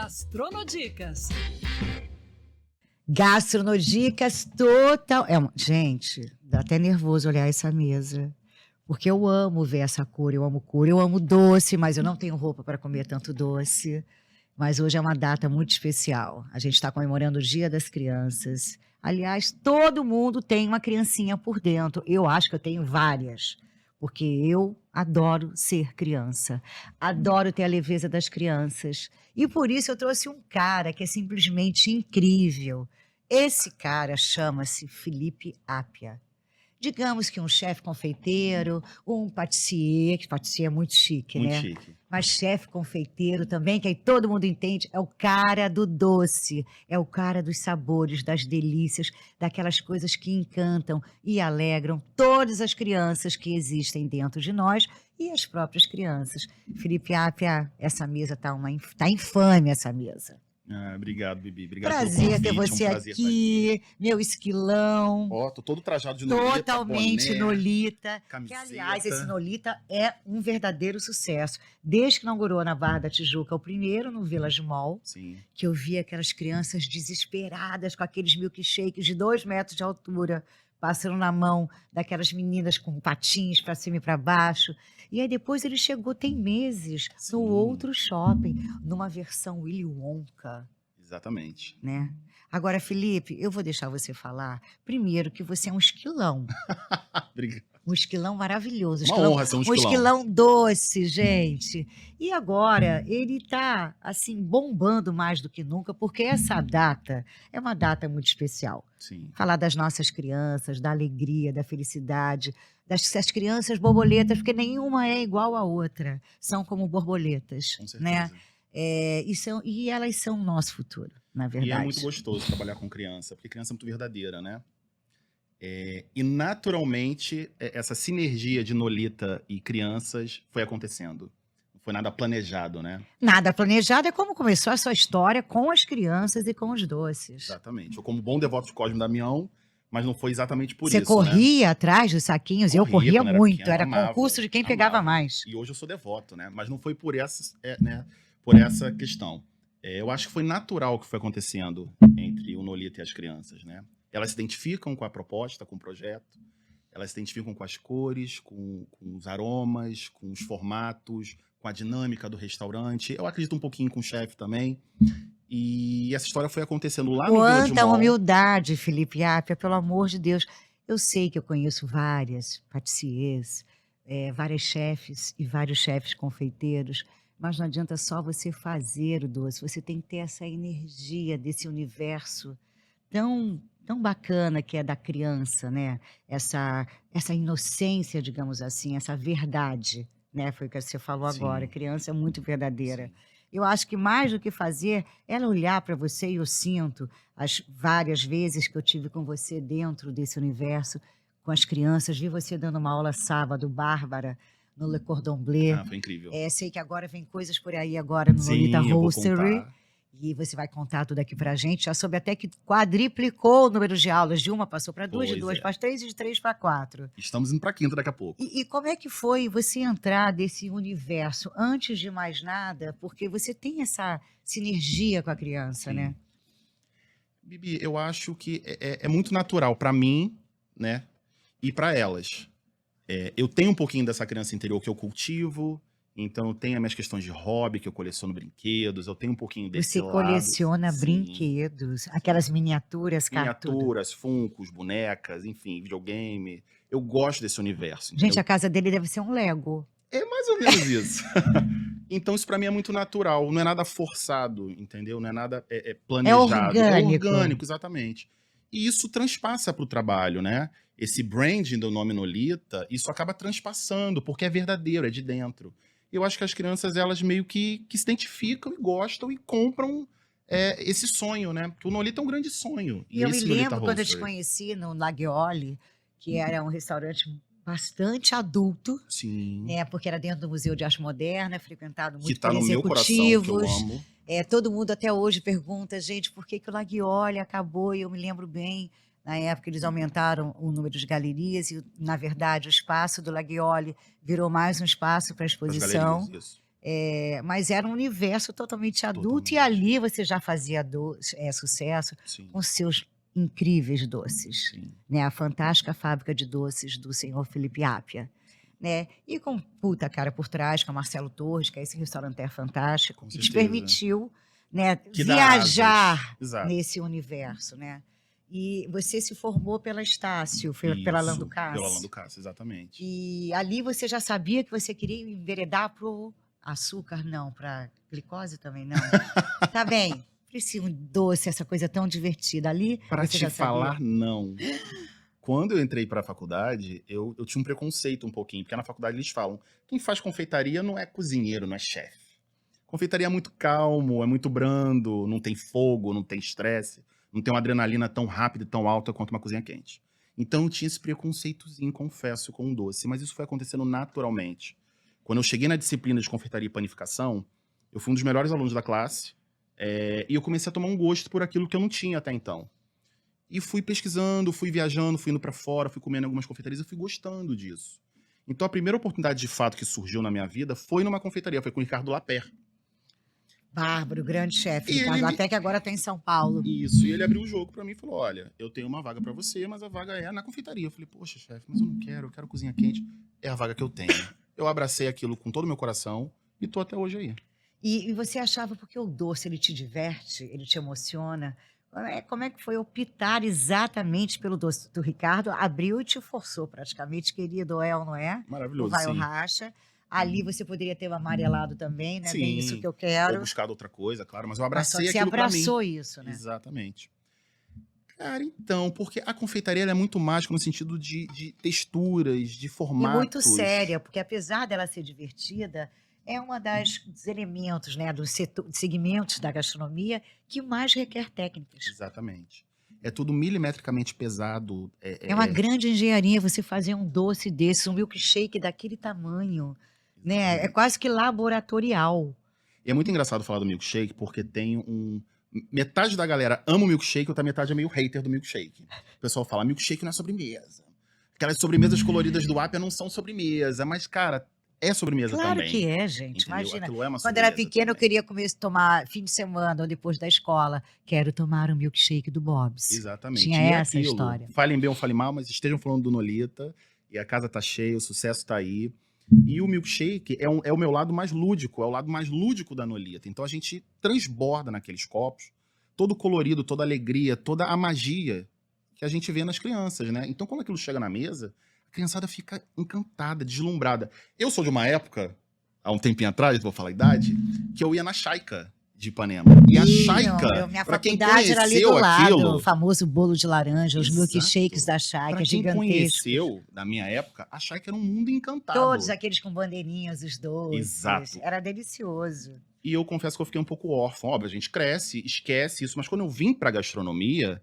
Gastronodicas. Gastronodicas total. Gente, dá até nervoso olhar essa mesa. Porque eu amo ver essa cor, eu amo doce, mas eu não tenho roupa para comer tanto doce. Mas hoje é uma data muito especial. A gente está comemorando o Dia das Crianças. Aliás, todo mundo tem uma criancinha por dentro. Eu acho que eu tenho várias, porque eu adoro ser criança. Adoro ter a leveza das crianças. E por isso eu trouxe um cara que é simplesmente incrível. Esse cara chama-se Felipe Apia. Digamos que um chefe confeiteiro, um patissier, que patissier é muito chique, Muito né? chique. Mas chefe confeiteiro também, que aí todo mundo entende, é o cara do doce, é o cara dos sabores, das delícias, daquelas coisas que encantam e alegram todas as crianças que existem dentro de nós e as próprias crianças. Felipe Apia, essa mesa tá infame, essa mesa. Obrigado, Bibi. Obrigado Prazer pelo ter convite. você É um prazer aqui, meu esquilão. Ó, tô todo trajado de Nolita, Totalmente boné, Nolita. Que, camiseta. aliás, esse Nolita é um verdadeiro sucesso. Desde que inaugurou na Barra da Tijuca, o primeiro no Village Mall, Sim. que eu vi aquelas crianças desesperadas com aqueles milkshakes de 2 metros de altura, passando na mão daquelas meninas com patins para cima e para baixo. E aí depois ele chegou, tem meses, Sim. no outro shopping, numa versão Willy Wonka. Exatamente. Né? Agora, Felipe, eu vou deixar você falar. Primeiro, que você é um esquilão. Obrigado. Um esquilão maravilhoso. Uma honra ser um esquilão. Um esquilão doce, gente. E agora, ele está, assim, bombando mais do que nunca, porque essa data é uma data muito especial. Sim. Falar das nossas crianças, da alegria, da felicidade, das crianças borboletas, porque nenhuma é igual à outra. São como borboletas, Com certeza. né? E elas são o nosso futuro, na verdade. E é muito gostoso trabalhar com criança, porque criança é muito verdadeira, né? E naturalmente, essa sinergia de Nolita e crianças foi acontecendo. Não foi nada planejado, né? Nada planejado, é como começou a sua história com as crianças e com os doces. Exatamente. Eu como bom devoto de Cosme e Damião, mas não foi exatamente por Você isso, corria atrás dos saquinhos? Eu corria quando era muito, pequeno, era amava, concurso de quem amava. pegava mais. E hoje eu sou devoto, né? Mas não foi por essa questão. Eu acho que foi natural o que foi acontecendo entre o Nolita e as crianças, né? Elas se identificam com a proposta, com o projeto, elas se identificam com as cores, com os aromas, com os formatos, com a dinâmica do restaurante. Eu acredito um pouquinho com o chefe também. E essa história foi acontecendo lá no Village Quanta Mall. humildade, Felipe Apia, pelo amor de Deus. Eu sei que eu conheço várias patissiers, várias chefes e vários chefes confeiteiros, mas não adianta só você fazer o doce, você tem que ter essa energia desse universo tão bacana que é da criança, né? Essa inocência, digamos assim, essa verdade, né? Foi o que você falou agora. A Sim. criança é muito verdadeira. Sim. Eu acho que mais do que fazer, ela olhar para você, e eu sinto as várias vezes que eu tive com você dentro desse universo, com as crianças, vi você dando uma aula sábado, Bárbara, no Le Cordon Bleu. Foi incrível. Sei que agora vem coisas por aí agora no Lolita Sim, eu vou Roastery. contar. E você vai contar tudo aqui pra gente. Já soube até que quadriplicou o número de aulas. De uma passou para duas, de Pois duas é. para três e de 3 para 4. Estamos indo pra quinta daqui a pouco. E como é que foi você entrar nesse universo, antes de mais nada, porque você tem essa sinergia com a criança, Sim. né? Bibi, eu acho que é muito natural pra mim, né? E pra elas. Eu tenho um pouquinho dessa criança interior que eu cultivo, então eu tenho as minhas questões de hobby, que eu coleciono brinquedos, eu tenho um pouquinho desse Você lado. coleciona Sim. brinquedos, aquelas miniaturas, tudo. Miniaturas, funcos, bonecas, enfim, videogame. Eu gosto desse universo, Gente, entendeu? a casa dele deve ser um Lego. É mais ou menos isso. Então isso pra mim é muito natural, não é nada forçado, entendeu? Não é nada planejado. É orgânico, exatamente. E isso transpassa pro trabalho, né? Esse branding do nome Nolita, isso acaba transpassando, porque é verdadeiro, é de dentro. Eu acho que as crianças, elas meio que se identificam e gostam e compram esse sonho, né? Porque o Nolita é um grande sonho. E eu me esse Nolita lembro quando eu te Roastery. conheci no Laguiole, que era um restaurante bastante adulto, Sim. né? Porque era dentro do Museu de Arte Moderna, frequentado Que muito tá por no meu coração, que eu executivos. amo. Todo mundo até hoje pergunta, gente, por que o Laguiole acabou? E eu me lembro bem, na época eles aumentaram o número de galerias e, na verdade, o espaço do Laguiole virou mais um espaço para Das exposição. galerias, isso. Mas era um universo totalmente adulto, e Totalmente. ali você já fazia sucesso Sim, com seus incríveis doces, sim, né? A fantástica fábrica de doces do senhor Felipe Apia, né? E com puta cara por trás, que é o Marcelo Torres, que é esse restaurante fantástico, com que te certeza. permitiu, né, Que dá asas. viajar Exato. nesse universo, né? E você se formou pela Estácio, foi pela Lando Isso, pelo Alan do Cássio. Cássio, exatamente. E ali você já sabia que você queria enveredar pro açúcar? Não, para glicose também não. Tá bem, parecia um doce, essa coisa tão divertida. Ali Pra você te já sabia? falar, não. Quando eu entrei pra faculdade, eu tinha um preconceito um pouquinho, porque na faculdade eles falam: quem faz confeitaria não é cozinheiro, não é chefe. Confeitaria é muito calmo, é muito brando, não tem fogo, não tem estresse, não tem uma adrenalina tão rápida e tão alta quanto uma cozinha quente. Então eu tinha esse preconceitozinho, confesso, com o doce, mas isso foi acontecendo naturalmente. Quando eu cheguei na disciplina de confeitaria e panificação, eu fui um dos melhores alunos da classe, e eu comecei a tomar um gosto por aquilo que eu não tinha até então. E fui pesquisando, fui viajando, fui indo pra fora, fui comendo em algumas confeitarias e fui gostando disso. Então a primeira oportunidade de fato que surgiu na minha vida foi numa confeitaria, foi com o Ricardo Lapère. Bárbaro, grande chefe, E ele Ricardo, me... até que agora está em São Paulo. Isso, e ele abriu o jogo pra mim e falou: olha, eu tenho uma vaga pra você, mas a vaga é na confeitaria. Eu falei: poxa, chefe, mas eu quero cozinha quente. É a vaga que eu tenho. Eu abracei aquilo com todo o meu coração e tô até hoje aí. E você achava, porque o doce ele te diverte, ele te emociona. Como é que foi optar exatamente pelo doce? Do Ricardo abriu e te forçou praticamente, querido, é ou não é? Ou Maravilhoso, vai ou sim. racha. Ali você poderia ter o amarelado também, né? Bem isso Sim, que eu ou quero. buscado outra coisa, claro, mas eu Mas só abracei que você aquilo pra mim. abraçou isso, né? Exatamente. Cara, então, porque a confeitaria ela é muito mágica no sentido de texturas, de E muito formatos. séria, porque apesar dela ser divertida, é uma dos elementos, né, dos segmentos da gastronomia que mais requer técnicas. Exatamente. É tudo milimetricamente pesado. É uma grande engenharia você fazer um doce desse, um milkshake daquele tamanho, né? É Exatamente. quase que laboratorial. E é muito engraçado falar do milkshake, porque tem um. Metade da galera ama o milkshake, outra metade é meio hater do milkshake. O pessoal fala: milkshake não é sobremesa. Aquelas sobremesas coloridas do Apia não são sobremesa, mas, cara, é sobremesa Claro também. que é, gente. Entendeu? Imagina. Aquilo é uma Quando era sobremesa pequena, eu também. queria tomar fim de semana ou depois da escola. Quero tomar um milkshake do Bob's. Tinha Exatamente. E é essa aquilo. história. Falem bem ou falem mal, mas estejam falando do Nolita. E a casa tá cheia, o sucesso tá aí. E o milkshake é o meu lado mais lúdico, é o lado mais lúdico da Nolita. Então a gente transborda naqueles copos todo o colorido, toda a alegria, toda a magia que a gente vê nas crianças, né? Então quando aquilo chega na mesa, a criançada fica encantada, deslumbrada. Eu sou de uma época, há um tempinho atrás, vou falar a idade, que eu ia na Chaica de Ipanema. E a Ih, Chaica, minha pra quem faculdade era ali do conheceu lado, o aquilo, famoso bolo de laranja, os milkshakes exato. da Pra Chaica, quem gigantescos. conheceu, da minha época, a Chaica era um mundo Todos encantado. aqueles com bandeirinhas, os doces. Exato. Era delicioso. E eu confesso que eu fiquei um pouco órfão. Óbvio, a gente cresce, esquece isso, mas quando eu vim pra gastronomia,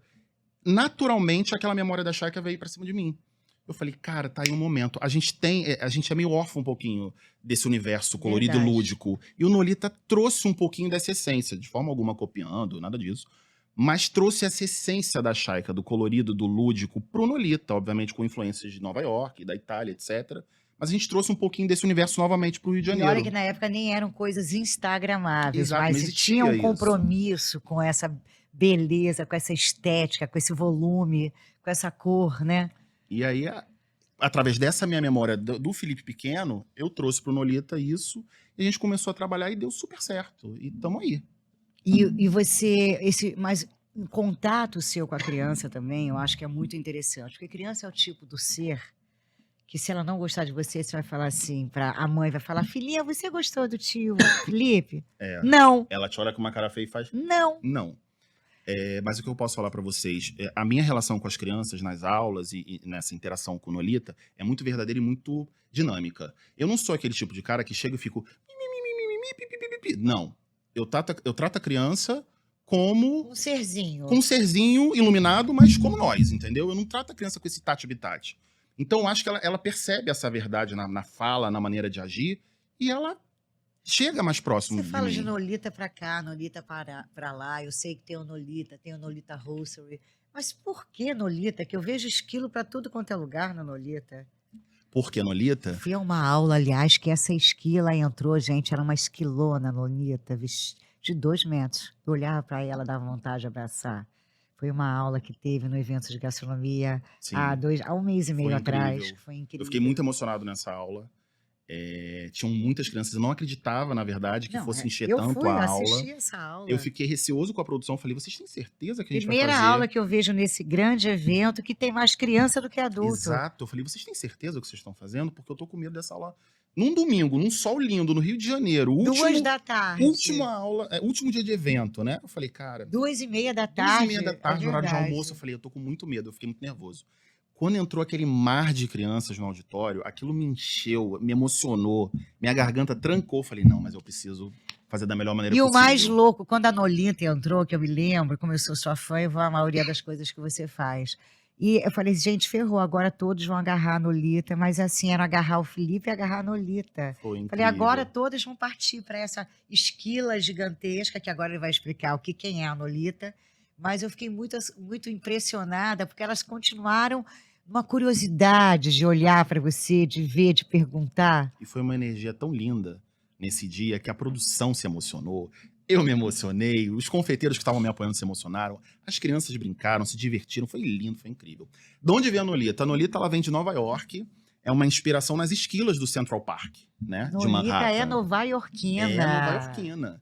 naturalmente aquela memória da Chaica veio pra cima de mim. Eu falei: cara, tá aí um momento. A gente é meio órfão um pouquinho desse universo colorido e Verdade. lúdico. E o Nolita trouxe um pouquinho dessa essência, de forma alguma copiando, nada disso. Mas trouxe essa essência da Chaica, do colorido, do lúdico, pro Nolita, obviamente com influências de Nova York, da Itália, etc. Mas a gente trouxe um pouquinho desse universo novamente pro Rio de E olha que Janeiro. na época nem eram coisas instagramáveis, Exato, não mas tinha existia um isso. compromisso com essa beleza, com essa estética, com esse volume, com essa cor, né? E aí, através dessa minha memória do Felipe pequeno, eu trouxe pro Nolita isso, e a gente começou a trabalhar e deu super certo. E tamo aí. E você, mas o contato seu com a criança também, eu acho que é muito interessante, porque criança é o tipo do ser que se ela não gostar de você, você vai falar assim, a mãe vai falar: filhinha, você gostou do tio Felipe? É, Não, ela te olha com uma cara feia e faz não. não. Mas o que eu posso falar pra vocês, a minha relação com as crianças nas aulas e nessa interação com o Nolita é muito verdadeira e muito dinâmica. Eu não sou aquele tipo de cara que chega e fico não. Eu trato a criança como Um serzinho. com um serzinho iluminado, mas como nós, entendeu? Eu não trato a criança com esse tati-bitate. Então eu acho que ela percebe essa verdade na fala, na maneira de agir, e ela chega mais próximo Você de fala de mim. Nolita para cá, Nolita para lá. Eu sei que tem o Nolita Roastery. Mas por que Nolita? Que eu vejo esquilo para tudo quanto é lugar na Nolita. Por que Nolita? Fui a uma aula, aliás, que essa esquila entrou, gente, era uma esquilona, Nolita, de 2 metros. Eu olhava para ela, dava vontade de abraçar. Foi uma aula que teve no evento de gastronomia Sim, há 1 mês e meio foi atrás. incrível. Foi Eu fiquei incrível. muito emocionado nessa aula. Tinham muitas crianças, eu não acreditava, na verdade, que Não, fosse encher eu tanto fui, eu a aula. assisti essa Eu aula. fiquei receoso com a produção, falei, vocês têm certeza que a gente vai Primeira fazer? aula que eu vejo nesse grande evento que tem mais criança do que adulto. Exato. Eu falei, vocês têm certeza que vocês estão fazendo? Porque eu tô com medo dessa aula. Num domingo, num sol lindo, no Rio de Janeiro, 2 da tarde. última aula, último dia de evento, né? Eu falei, cara, 2h30 da 2h30 tarde. da tarde, no horário de verdade. almoço, eu falei, eu tô com muito medo, eu fiquei muito nervoso. Quando entrou aquele mar de crianças no auditório, aquilo me encheu, me emocionou, minha garganta trancou. Eu falei, não, mas eu preciso fazer da melhor maneira E possível. o mais louco, quando a Nolita entrou, que eu me lembro, como eu sou sua fã, eu vou a maioria das coisas que você faz. E eu falei, gente, ferrou, agora todos vão agarrar a Nolita, mas assim, era agarrar o Felipe e agarrar a Nolita. Foi incrível. Falei, agora todas vão partir para essa esquila gigantesca, que agora ele vai explicar quem é a Nolita. Mas eu fiquei muito, muito impressionada, porque elas continuaram uma curiosidade de olhar para você, de ver, de perguntar. E foi uma energia tão linda nesse dia que a produção se emocionou, eu me emocionei, os confeiteiros que estavam me apoiando se emocionaram, as crianças brincaram, se divertiram, foi lindo, foi incrível. De onde vem a Nolita? A Nolita, ela vem de Nova York, é uma inspiração nas esquilas do Central Park, né? De Nolita Manhattan. é nova-iorquina. É nova-iorquina.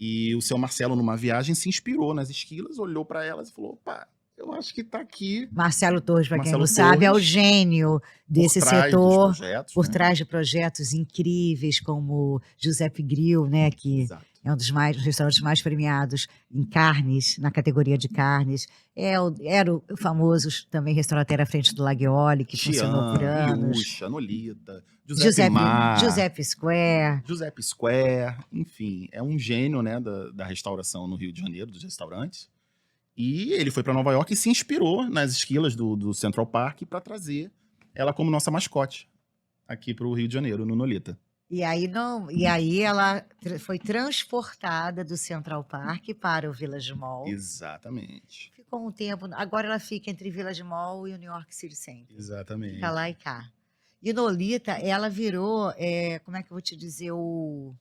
E o seu Marcelo, numa viagem, se inspirou nas esquilas, olhou para elas e falou, opa, eu acho que tá aqui. Marcelo Torres, para quem Marcelo não sabe, é o Torres, gênio desse por trás dos setor, projetos, por né? trás de projetos incríveis como Giuseppe Grill, né, que Exato. é um dos restaurantes mais premiados em carnes, na categoria de carnes. Era o famoso também restaurante à frente do Laguiole, que funcionou por anos. Iucha, Nolita, Giuseppe Mar, Giuseppe Square. Giuseppe Square, enfim, é um gênio, né, da restauração no Rio de Janeiro, dos restaurantes. E ele foi para Nova York e se inspirou nas esquilas do Central Park para trazer ela como nossa mascote aqui para o Rio de Janeiro, no Nolita. E aí ela foi transportada do Central Park para o Village Mall. Exatamente. Ficou um tempo. Agora ela fica entre Village Mall e o New York City Center. Exatamente. Fica lá e cá. E Nolita, ela virou, como é que eu vou te dizer, o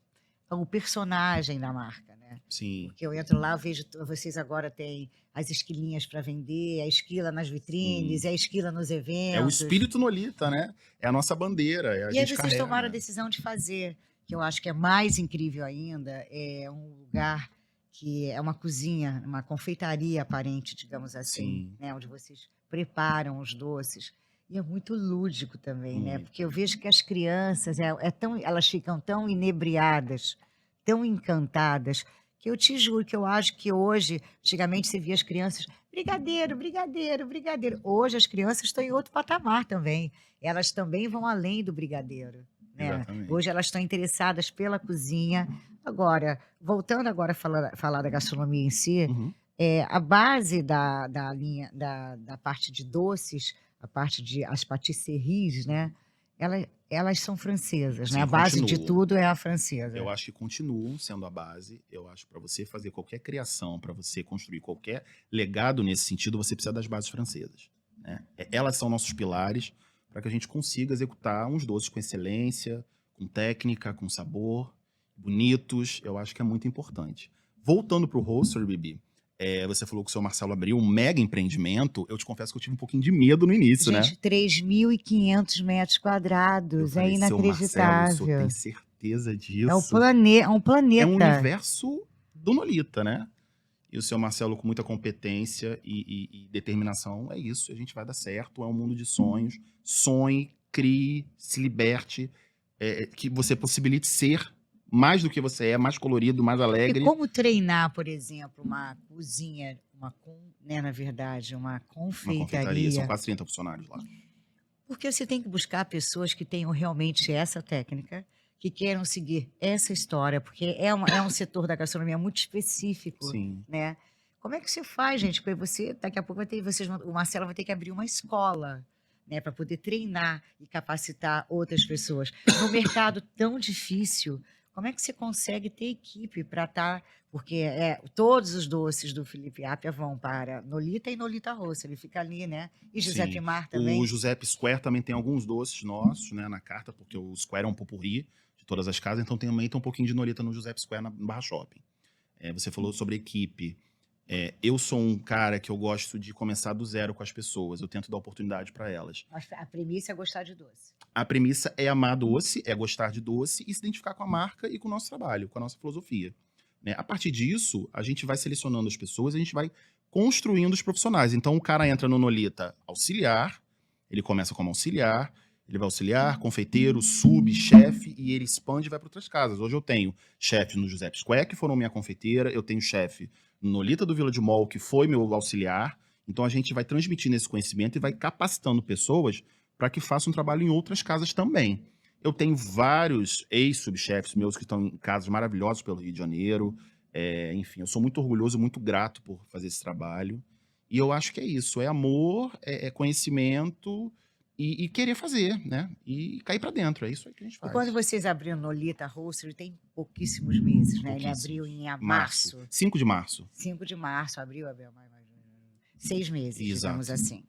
personagem da marca, né? Sim. Porque eu entro lá, eu vejo, vocês agora têm as esquilinhas para vender, a esquila nas vitrines, a esquila nos eventos. É o espírito Nolita, né? É a nossa bandeira. E aí vocês tomaram a decisão de fazer, que eu acho que é mais incrível ainda, é um lugar que é uma cozinha, uma confeitaria aparente, digamos assim, né? Onde vocês preparam os doces. E é muito lúdico também, né? Porque eu vejo que as crianças, elas ficam tão inebriadas, tão encantadas, que eu te juro que eu acho que hoje, antigamente você via as crianças, brigadeiro, brigadeiro, brigadeiro. Hoje as crianças estão em outro patamar também. Elas também vão além do brigadeiro, né? Hoje elas estão interessadas pela cozinha. Agora, voltando agora a falar da gastronomia em si, a base da linha, da parte de doces, a parte de as patisseries, né? Elas são francesas, né? A base de tudo é a francesa. Eu acho que continuam sendo a base. Eu acho que para você fazer qualquer criação, para você construir qualquer legado nesse sentido, você precisa das bases francesas, né? Elas são nossos pilares para que a gente consiga executar uns doces com excelência, com técnica, com sabor, bonitos. Eu acho que é muito importante. Voltando para o Roaster, Bibi, você falou que o seu Marcelo abriu um mega empreendimento. Eu te confesso que eu tive um pouquinho de medo no início, gente, né? 3.500 metros quadrados. Falei, inacreditável. Seu Marcelo, o senhor tem certeza disso? É um planeta. É um universo do Nolita, né? E o seu Marcelo, com muita competência e determinação, é isso. A gente vai dar certo. É um mundo de sonhos. Sonhe, crie, se liberte. Que você possibilite ser mais do que você é, mais colorido, mais alegre. E como treinar, por exemplo, uma cozinha, né, na verdade, uma confeitaria? São quase 30 funcionários lá. Porque você tem que buscar pessoas que tenham realmente essa técnica, que queiram seguir essa história, porque é um setor da gastronomia muito específico. Sim. Né? Como é que você faz, gente? Porque daqui a pouco o Marcelo vai ter que abrir uma escola, né, para poder treinar e capacitar outras pessoas. No mercado tão difícil, Como é que você consegue ter equipe para estar... Porque todos os doces do Felipe Apia vão para Nolita e Nolita Rosso. Ele fica ali, né? E Giuseppe Sim. Mar O também. Giuseppe Square também tem alguns doces nossos, né, na carta, porque o Square é um potpourri de todas as casas, então também tem um pouquinho de Nolita no Giuseppe Square no Barra Shopping. Você falou sobre equipe. Eu sou um cara que eu gosto de começar do zero com as pessoas. Eu tento dar oportunidade para elas. A premissa é gostar de doce. A premissa é amar doce, é gostar de doce e se identificar com a marca e com o nosso trabalho, com a nossa filosofia. Né? A partir disso, a gente vai selecionando as pessoas, a gente vai construindo os profissionais. Então, o cara entra no Nolita auxiliar, ele começa como auxiliar, ele vai auxiliar, confeiteiro, sub, chefe, e ele expande e vai para outras casas. Hoje eu tenho chefe no Giuseppe Square, que foram minha confeiteira, eu tenho chefe no Nolita do Village Mall, que foi meu auxiliar. Então, a gente vai transmitindo esse conhecimento e vai capacitando pessoas para que façam trabalho em outras casas também. Eu tenho vários ex-subchefes meus que estão em casas maravilhosas pelo Rio de Janeiro. Enfim, eu sou muito orgulhoso, muito grato por fazer esse trabalho. E eu acho que é isso, é amor, é conhecimento e querer fazer, né? E cair para dentro, é isso aí que a gente E faz. quando vocês abriram Nolita Rosso, ele tem pouquíssimos meses, né? Ele Pouquíssimos. abriu em março. 5 de março. 5 de março, abriu 6 meses, digamos Exato. assim.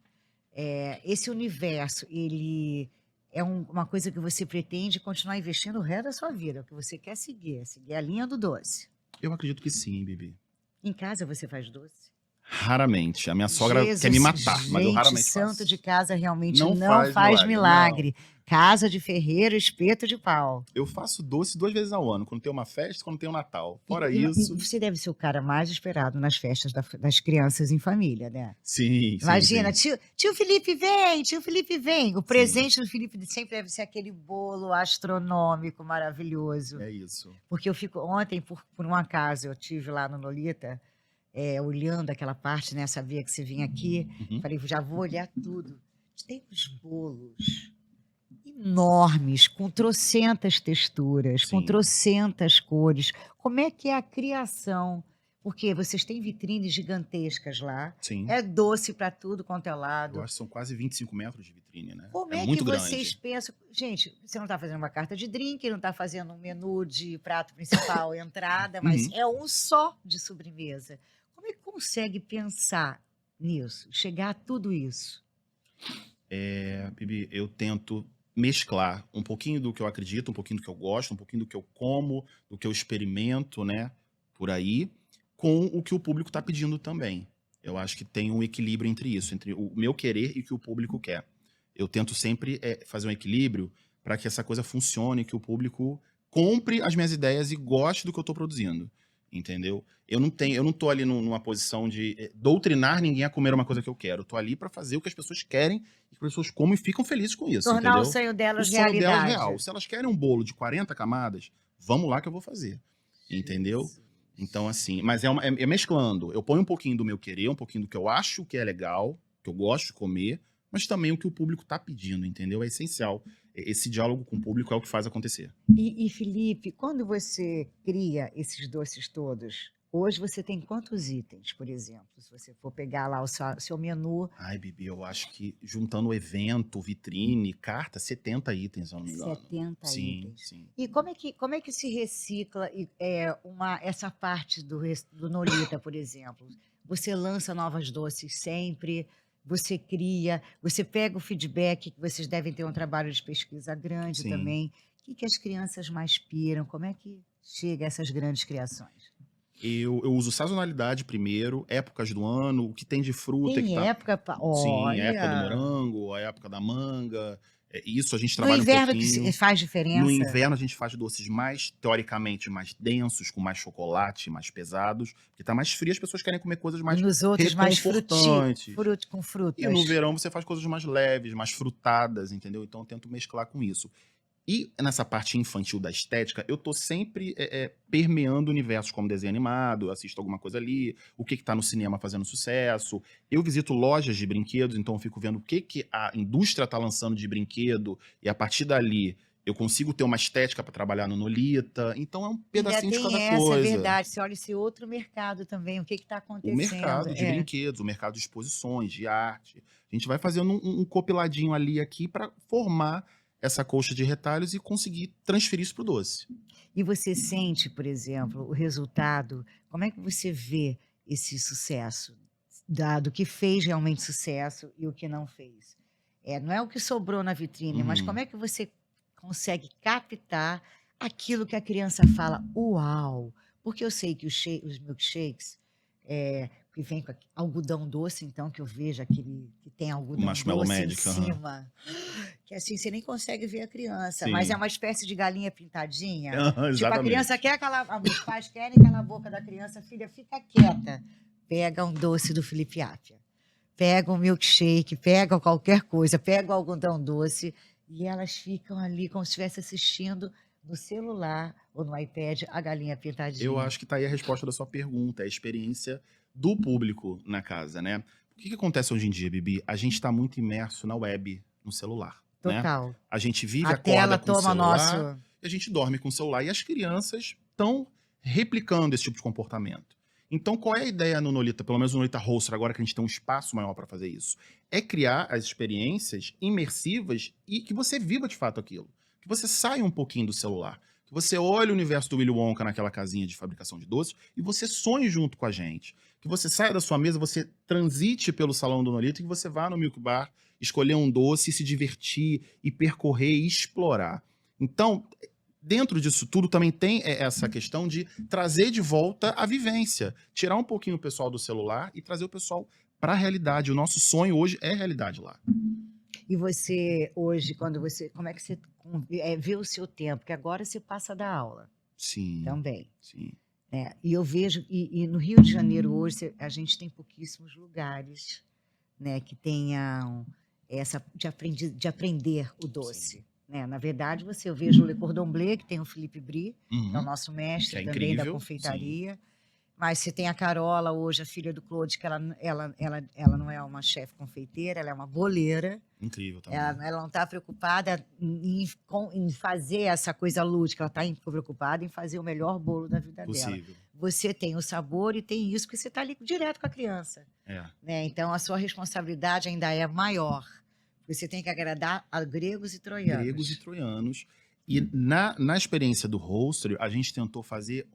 Esse universo, ele é uma coisa que você pretende continuar investindo o resto da sua vida, o que você quer seguir a linha do doce. Eu acredito que sim, Bibi. Em casa você faz doce? Raramente. A minha sogra quer me matar, mas eu raramente santo faço. de casa realmente Não não faz milagre. não. Casa de ferreiro, espeto de pau. Eu faço doce 2 vezes ao ano, quando tem uma festa e quando tem um Natal. Fora E isso... você deve ser o cara mais esperado nas festas das crianças em família, né? Sim, Imagina, sim. tio Felipe vem, tio Felipe vem. O presente do Felipe sempre deve ser aquele bolo astronômico, maravilhoso. É isso. Porque eu fico... Ontem, por um acaso, eu estive lá no Nolita, olhando aquela parte, né? Sabia que você vinha aqui. Uhum. Falei, já vou olhar tudo. Tem uns bolos enormes, com trocentas texturas, com Sim. trocentas cores. Como é que é a criação? Porque vocês têm vitrines gigantescas lá. Sim. É doce para tudo quanto é Eu lado. acho que são quase 25 metros de vitrine, né? Como É é que muito vocês grande. pensam? Gente, você não está fazendo uma carta de drink, não está fazendo um menu de prato principal, entrada, mas é um só de sobremesa. Como é que consegue pensar nisso, chegar a tudo isso? Bibi, eu tento mesclar um pouquinho do que eu acredito, um pouquinho do que eu gosto, um pouquinho do que eu como, do que eu experimento, né, por aí, com o que o público está pedindo também. Eu acho que tem um equilíbrio entre isso, entre o meu querer e o que o público quer. Eu tento sempre fazer um equilíbrio para que essa coisa funcione, que o público compre as minhas ideias e goste do que eu estou produzindo. Entendeu? Eu não tô ali numa posição de doutrinar ninguém a comer uma coisa que eu quero. Eu tô ali para fazer o que as pessoas querem e que as pessoas comem e ficam felizes com isso. Tornar entendeu? o sonho delas o sonho realidade. delas real. Se elas querem um bolo de 40 camadas, vamos lá que eu vou fazer. Entendeu? Então, assim, mas é mesclando. Eu ponho um pouquinho do meu querer, um pouquinho do que eu acho que é legal, que eu gosto de comer, mas também o que o público tá pedindo, entendeu? É essencial. Esse diálogo com o público é o que faz acontecer. E Felipe, quando você cria esses doces todos, hoje você tem quantos itens, por exemplo? Se você for pegar lá o seu menu. Ai, Bibi, eu acho que juntando evento, vitrine, carta, 70 itens, se eu não me engano. 70 itens. Sim. E como é que se recicla essa parte do Nolita, por exemplo? Você lança novos doces sempre, você cria, você pega o feedback, que vocês devem ter um trabalho de pesquisa grande Sim. também. O que as crianças mais piram? Como é que chega a essas grandes criações? Eu uso sazonalidade primeiro, épocas do ano, o que tem de fruta. Tem que tá... época... Sim, a época do Olha! morango, a época da manga. Isso a gente trabalha No um inverno pouquinho. que faz diferença? No inverno a gente faz doces mais, teoricamente, mais densos, com mais chocolate, mais pesados. Porque tá mais frio, as pessoas querem comer coisas mais E nos outros mais reconfortantes. com frutas. E no verão você faz coisas mais leves, mais frutadas, entendeu? Então eu tento mesclar com isso. E nessa parte infantil da estética, eu tô sempre permeando universos como desenho animado, eu assisto alguma coisa ali, o que tá no cinema fazendo sucesso. Eu visito lojas de brinquedos, então eu fico vendo o que a indústria tá lançando de brinquedo, e a partir dali eu consigo ter uma estética para trabalhar no Nolita. Então é um pedacinho de cada coisa. É verdade. Você olha esse outro mercado também, o que está acontecendo. O mercado de brinquedos, o mercado de exposições, de arte. A gente vai fazendo um compiladinho ali aqui para formar essa colcha de retalhos e conseguir transferir isso pro doce. E você sente, por exemplo, o resultado, como é que você vê esse sucesso? Do que fez realmente sucesso e o que não fez? Não é o que sobrou na vitrine, mas como Uhum. é que você consegue captar aquilo que a criança fala: "Uau!" Porque eu sei que os milkshakes, que vem com algodão doce, então, que eu vejo aquele que tem O algodão Marshmallow doce em Magic, aham. cima, que assim, você nem consegue ver a criança, mas é Sim. uma espécie de galinha pintadinha. Aham, Tipo, a criança exatamente. quer os pais querem calar a boca da criança: "Filha, fica quieta". Pega um doce do Felipe Apia, pega um milkshake, pega qualquer coisa, pega o algodão doce, e elas ficam ali como se estivesse assistindo no celular ou no iPad a galinha Eu pintadinha. acho que tá aí a resposta da sua pergunta, é a experiência do público na casa, né. O que que acontece hoje em dia, Bibi? A gente tá muito imerso na web, no celular, né. Total. A gente vive, A acorda tela com o toma celular, nosso. e a gente dorme com o celular, e as crianças estão replicando esse tipo de comportamento. Então qual é a ideia no Nolita, pelo menos no Nolita Roaster, agora que a gente tem um espaço maior para fazer isso? É criar as experiências imersivas e que você viva de fato aquilo, que você saia um pouquinho do celular. Que você olhe o universo do Willy Wonka naquela casinha de fabricação de doces e você sonhe junto com a gente. Que você saia da sua mesa, você transite pelo salão do Nolito e que você vá no Milk Bar, escolher um doce, se divertir e percorrer e explorar. Então, dentro disso tudo também tem essa questão de trazer de volta a vivência. Tirar um pouquinho o pessoal do celular e trazer o pessoal para a realidade. O nosso sonho hoje é realidade lá. E você hoje, como é que você vê o seu tempo? Que agora você passa da aula Sim, também, sim. né? E eu vejo, e no Rio de Janeiro hoje a gente tem pouquíssimos lugares, né, que tenham essa de aprender o Sim. doce, né? Na verdade, eu vejo o Le Cordon Bleu, que tem o Philippe Brie, que é o Uhum. nosso Que mestre é também da incrível, sim. confeitaria. Mas se tem a Carola hoje, a filha do Claude, que ela não é uma chefe confeiteira, ela é uma boleira. Incrível também. Ela não está preocupada em fazer essa coisa lúdica, ela está preocupada em fazer o melhor bolo da vida dela. Possível. Você tem o sabor e tem isso, porque você está ali direto com a criança, É. né? Então a sua responsabilidade ainda é maior. Você tem que agradar a gregos e Gregos e troianos. troianos. E na experiência do Roaster, a gente tentou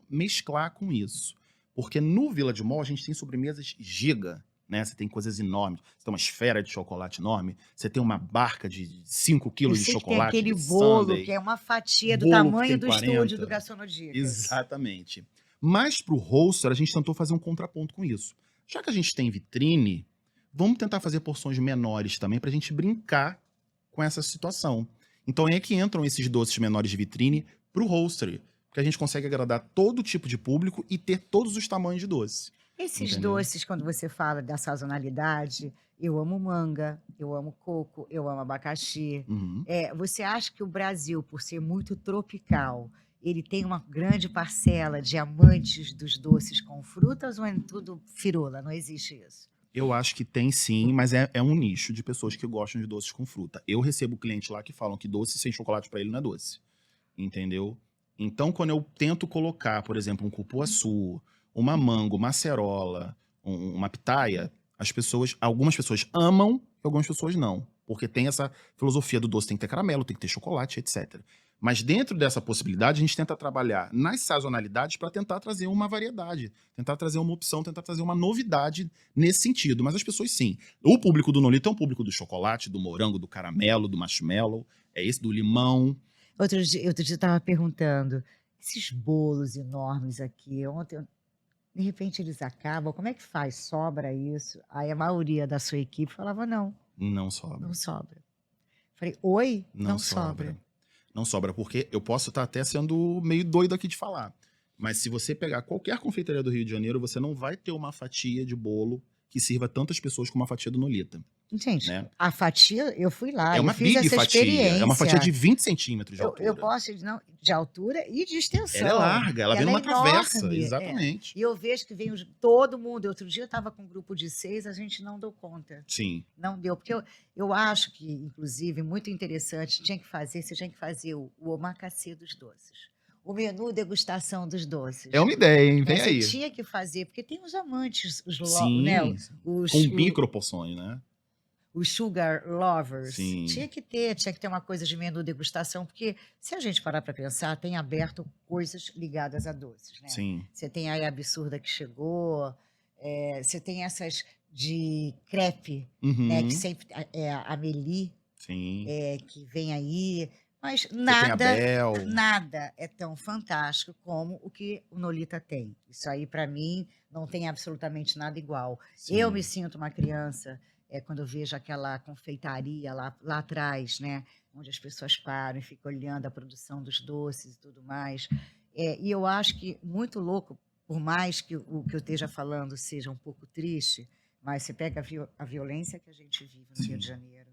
mesclar com isso. Porque no Village Mall a gente tem sobremesas giga, né? Você tem coisas enormes. Você tem uma esfera de chocolate enorme. Você tem uma barca de 5 Eu quilos de sei que tem chocolate aquele de bolo sundae. que é uma fatia do Bolo que tamanho tem do estúdio do 40. Garçonodicas. Exatamente. Mas pro Roaster a gente tentou fazer um contraponto com isso. Já que a gente tem vitrine, vamos tentar fazer porções menores também pra gente brincar com essa situação. Então é que entram esses doces menores de vitrine pro Roaster, porque a gente consegue agradar todo tipo de público e ter todos os tamanhos de doce, Esses entendeu? doces, quando você fala da sazonalidade, eu amo manga, eu amo coco, eu amo abacaxi. Uhum. Você acha que o Brasil, por ser muito tropical, ele tem uma grande parcela de amantes dos doces com frutas ou é tudo firula? Não existe isso? Eu acho que tem sim, mas é um nicho de pessoas que gostam de doces com fruta. Eu recebo clientes lá que falam que doce sem chocolate pra ele não é doce, entendeu? Então, quando eu tento colocar, por exemplo, um cupuaçu, uma mango, uma acerola, uma pitaia, algumas pessoas amam e algumas pessoas não. Porque tem essa filosofia do doce, tem que ter caramelo, tem que ter chocolate, etc. Mas dentro dessa possibilidade, a gente tenta trabalhar nas sazonalidades para tentar trazer uma variedade, tentar trazer uma opção, tentar trazer uma novidade nesse sentido. Mas as pessoas, sim. O público do Nolito é um público do chocolate, do morango, do caramelo, do marshmallow, é esse do limão. Outro dia eu estava perguntando, esses bolos enormes aqui, de repente eles acabam, como é que faz? Sobra isso? Aí a maioria da sua equipe falava: não, Não não sobra. sobra. Falei: oi? Não Não sobra. sobra. Não sobra, porque eu posso estar até sendo meio doido aqui de falar. Mas se você pegar qualquer confeitaria do Rio de Janeiro, você não vai ter uma fatia de bolo que sirva tantas pessoas como a fatia do Nolita, Gente, né? a fatia, eu fui lá, É eu uma fiz big essa fatia, é uma fatia experiência. de 20 centímetros de Eu altura. posso, não, de altura e de Ela é extensão. larga, ela vem Ela é numa travessa, enorme. exatamente. E eu vejo que vem todo mundo. Outro dia eu estava com um grupo de 6, a gente não deu conta. Sim. Não deu, porque eu acho que, inclusive, muito interessante, você tinha que fazer o omakase dos doces. O menu degustação dos doces. É uma ideia, hein? Né? Vem Você aí. tinha que fazer, porque tem os amantes, né? Sim, com micro porções, né? os sugar lovers. Sim. Tinha que ter uma coisa de menu degustação, porque se a gente parar para pensar, tem aberto coisas ligadas a doces, né? Sim. Você tem aí a Absurda que chegou, você tem essas de crepe, né? Que sempre é a Amélie, Sim. que vem aí. Mas Você tem a nada, Bel. nada é tão fantástico como o que o Nolita tem. Isso aí, para mim, não tem absolutamente nada igual. Eu Sim. me sinto uma criança quando eu vejo aquela confeitaria lá atrás, né? Onde as pessoas param e ficam olhando a produção dos doces e tudo mais. E eu acho que muito louco, por mais que o que eu esteja falando seja um pouco triste, mas você pega a violência que a gente vive no Rio de Sim. Janeiro,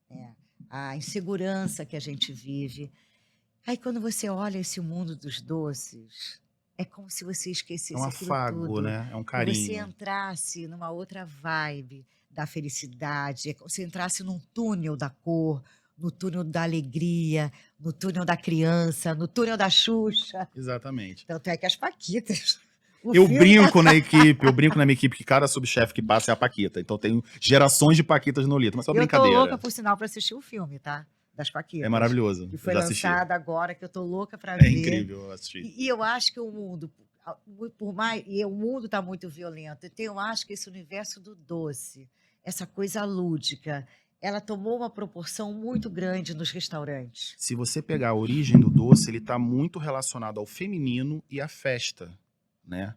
né? A insegurança que a gente vive. Aí quando você olha esse mundo dos doces, é como se você É um esquecesse aquilo afago, tudo né? É um e você carinho. entrasse numa outra vibe da felicidade, é como se você entrasse num túnel da cor, no túnel da alegria, no túnel da criança, no túnel da Xuxa. Exatamente. Tanto é que as Paquitas. Eu brinco na minha equipe que cada subchefe que passa é a Paquita. Então tem gerações de Paquitas no Nolita, mas só Eu tô brincadeira. louca, por sinal, para assistir o filme, tá? Das Paquitas. É maravilhoso. Que Eu foi já assisti. lançado agora, que eu tô louca para É ver. incrível, eu assisti. E eu acho que o mundo, por mais, e o mundo está muito violento, então eu acho que esse universo do doce, essa coisa lúdica, ela tomou uma proporção muito grande nos restaurantes. Se você pegar a origem do doce, ele está muito relacionado ao feminino e à festa, né?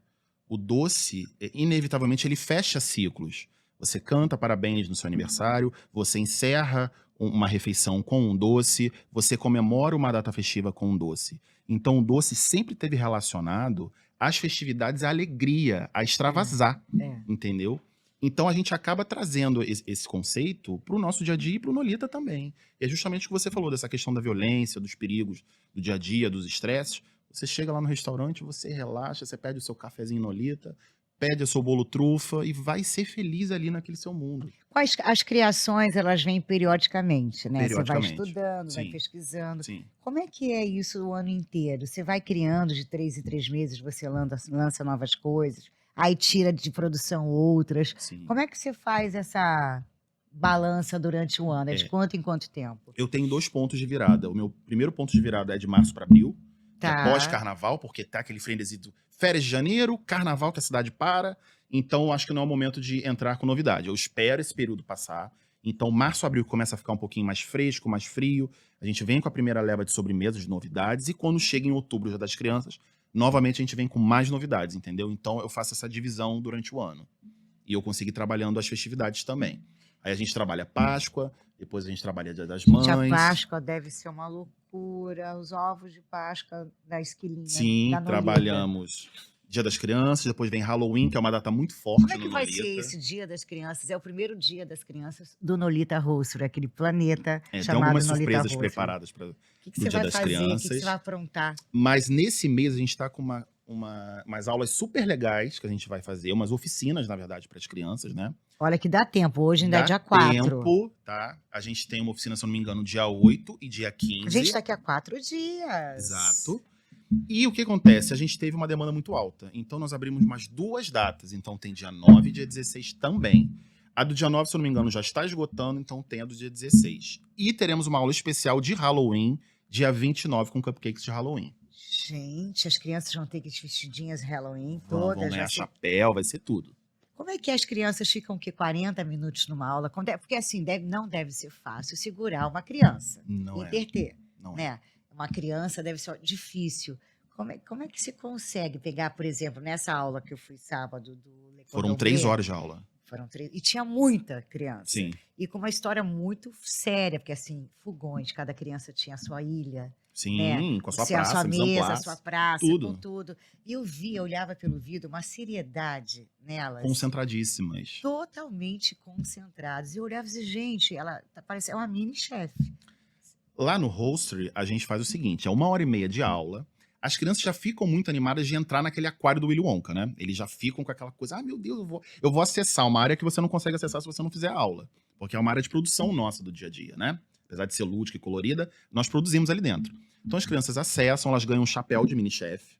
O doce, inevitavelmente, ele fecha ciclos. Você canta parabéns no seu aniversário, você encerra uma refeição com um doce, você comemora uma data festiva com um doce. Então, o doce sempre esteve relacionado às festividades, à alegria, a extravasar, entendeu? Então, a gente acaba trazendo esse conceito para o nosso dia a dia e para o Nolita também. E é justamente o que você falou, dessa questão da violência, dos perigos do dia a dia, dos estresses. Você chega lá no restaurante, você relaxa, você pede o seu cafezinho Nolita, pede o seu bolo trufa e vai ser feliz ali naquele seu mundo. As criações, elas vêm periodicamente, né? Você vai Periodicamente. estudando, vai Sim. pesquisando. Sim. Como é que é isso o ano inteiro? Você vai criando de 3 em 3 meses, você lança novas coisas, aí tira de produção outras. Sim. Como é que você faz essa balança durante o ano? É de quanto em quanto tempo? Eu tenho 2 pontos de virada. O meu primeiro ponto de virada é de março para abril, que é pós-carnaval, porque tá aquele frenesi do férias de janeiro, carnaval que a cidade para. Então, eu acho que não é o momento de entrar com novidade. Eu espero esse período passar. Então, março, abril começa a ficar um pouquinho mais fresco, mais frio. A gente vem com a primeira leva de sobremesas, de novidades. E quando chega em outubro, já das crianças, novamente a gente vem com mais novidades, entendeu? Então, eu faço essa divisão durante o ano. E eu consigo ir trabalhando as festividades também. Aí a gente trabalha Páscoa, depois a gente trabalha Dia das Mães. A Páscoa deve ser uma loucura, os ovos de Páscoa da esquilinha. Sim, trabalhamos Dia das Crianças, depois vem Halloween, que é uma data muito forte no Nolita. Como é que vai ser esse Dia das Crianças? É o primeiro Dia das Crianças do Nolita Roaster, aquele planeta chamado Nolita Roaster. Tem algumas surpresas preparadas para o Dia das Crianças. O que você vai aprontar? Mas nesse mês a gente está com umas aulas super legais que a gente vai fazer, umas oficinas, na verdade, para as crianças, né? Olha que dá tempo, hoje ainda é dia 4. Dá tempo, tá? A gente tem uma oficina, se eu não me engano, dia 8 e dia 15. A gente está aqui há 4 dias. Exato. E o que acontece? A gente teve uma demanda muito alta. Então, nós abrimos mais 2 datas. Então, tem dia 9 e dia 16 também. A do dia 9, se eu não me engano, já está esgotando. Então, tem a do dia 16. E teremos uma aula especial de Halloween, dia 29, com cupcakes de Halloween. Gente, as crianças vão ter que ir vestidinhas Halloween todas. Vão ganhar chapéu, vai ser tudo. Como é que as crianças ficam 40 minutos numa aula? Porque assim, não deve ser fácil segurar uma criança. Não interter, não né? Uma criança deve ser difícil. Como é que você consegue pegar, por exemplo, nessa aula que eu fui sábado do Le Cordon Bleu? Foram 3 horas de aula. Foram 3. E tinha muita criança. Sim. E com uma história muito séria, porque assim, fogões, cada criança tinha a sua ilha. Sim, né? com a sua praça, a sua mesa, a sua praça, tudo. com tudo. E eu olhava pelo vidro, uma seriedade nelas. Concentradíssimas. Totalmente concentradas. E eu olhava e dizia, gente, ela parece uma mini chefe. Lá no Roastery, a gente faz o seguinte, é 1h30 de aula, as crianças já ficam muito animadas de entrar naquele aquário do Willy Wonka, né? Eles já ficam com aquela coisa, meu Deus, eu vou acessar uma área que você não consegue acessar se você não fizer aula. Porque é uma área de produção nossa do dia a dia, né? Apesar de ser lúdica e colorida, nós produzimos ali dentro. Então as crianças acessam, elas ganham um chapéu de mini-chefe.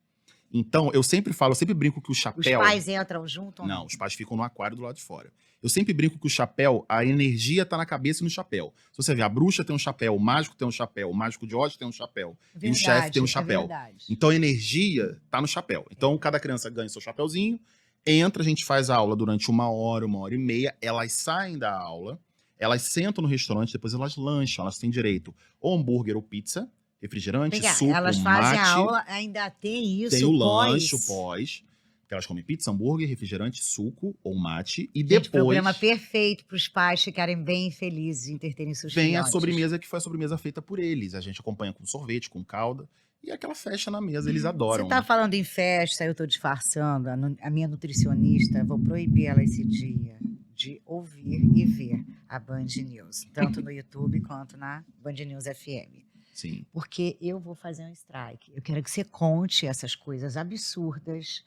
Então, eu sempre brinco que o chapéu... Os pais entram junto? Não, os pais ficam no aquário do lado de fora. Eu sempre brinco que o chapéu, a energia tá na cabeça e no chapéu. Se você ver, a bruxa tem um chapéu, o mágico tem um chapéu, o mágico de Oz tem um chapéu, e o chefe tem um chapéu. Então, a energia tá no chapéu. Então, cada criança ganha seu chapéuzinho, entra, a gente faz a aula durante 1 hora, 1 hora e meia, elas saem da aula, elas sentam no restaurante, depois elas lancham, elas têm direito ou hambúrguer ou pizza, refrigerante, suco, elas fazem a aula, ainda tem isso, tem o lanche, o pós, que elas comem pizza, hambúrguer, refrigerante, suco ou mate, e depois... programa perfeito para os pais ficarem bem felizes em terem seus vem filhotes. a sobremesa, que foi a sobremesa feita por eles. A gente acompanha com sorvete, com calda, e aquela festa na mesa, eles adoram. Você tá falando em festa, eu tô disfarçando, a minha nutricionista, vou proibir ela esse dia de ouvir e ver a Band News, tanto no YouTube quanto na Band News FM. Sim. Porque eu vou fazer um strike. Eu quero que você conte essas coisas absurdas.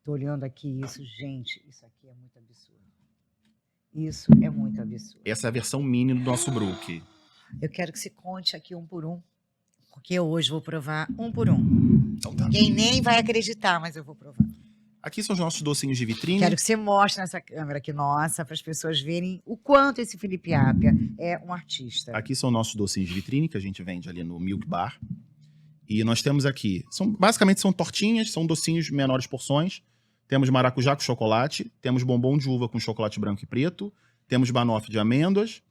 Tô olhando aqui isso, gente. Isso aqui é muito absurdo. Isso é muito absurdo. Essa é a versão mini do nosso Brook. Eu quero que você conte aqui um por um. Porque eu hoje vou provar um por um. Então tá. Ninguém nem vai acreditar, mas eu vou provar. Aqui são os nossos docinhos de vitrine. Quero que você mostre nessa câmera aqui, nossa, para as pessoas verem o quanto esse Felipe Apia é um artista. Aqui são nossos docinhos de vitrine, que a gente vende ali no Milk Bar. E nós temos aqui, basicamente são tortinhas, são docinhos de menores porções. Temos maracujá com chocolate, temos bombom de uva com chocolate branco e preto, temos banoffee de amêndoas,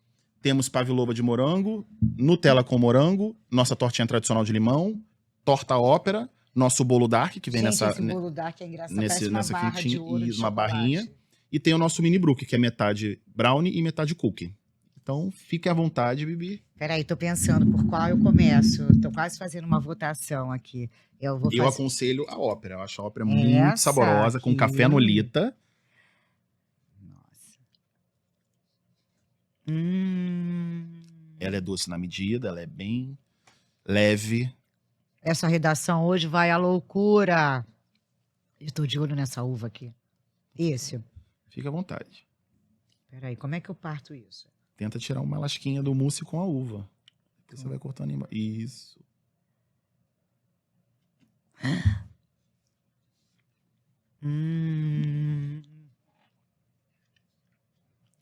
temos pavlova de morango, Nutella com morango, nossa tortinha tradicional de limão, torta ópera, nosso bolo dark, que vem Gente, esse bolo dark é engraçado, parece uma barra de ouro de uma chocolate. barrinha. E tem o nosso mini Brook, que é metade brownie e metade cookie. Então, fique à vontade, Bibi. Peraí, tô pensando por qual eu começo. Tô quase fazendo uma votação aqui. Eu aconselho a ópera. Eu acho a ópera muito saborosa, com café Nolita. Nossa. Ela é doce na medida, ela é bem leve. Essa redação hoje vai à loucura. Eu tô de olho nessa uva aqui. Isso. Fica à vontade. Peraí, como é que eu parto isso? Tenta tirar uma lasquinha do mousse com a uva. Depois você vai cortando embaixo. Isso.